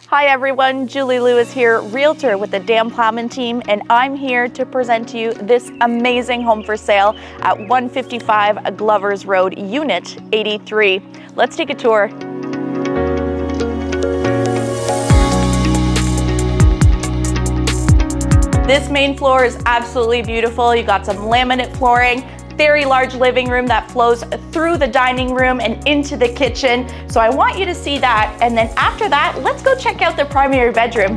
Hi everyone, Julie Lewis here, Realtor with the Dan Plowman team, and I'm here to present to you this amazing home for sale at 155 Glover's Road, Unit 83. Let's take a tour. This main floor is absolutely beautiful. You got some laminate flooring, very large living room that flows through the dining room and into the kitchen. So I want you to see that. And then after that, let's go check out the primary bedroom.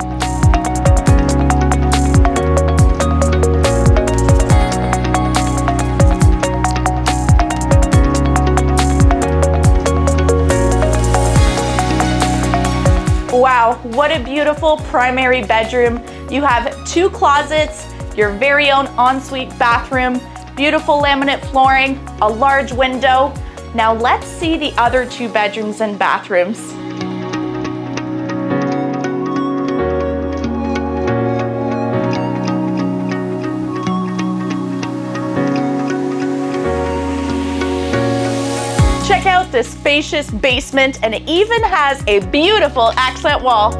Wow, what a beautiful primary bedroom. You have 2 closets, your very own ensuite bathroom, beautiful laminate flooring, a large window. Now let's see the other 2 bedrooms and bathrooms. Check out this spacious basement, and it even has a beautiful accent wall.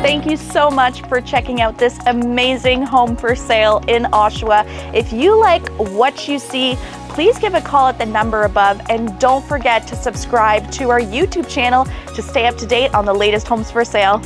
Thank you so much for checking out this amazing home for sale in Oshawa. If you like what you see, please give a call at the number above, and don't forget to subscribe to our YouTube channel to stay up to date on the latest homes for sale.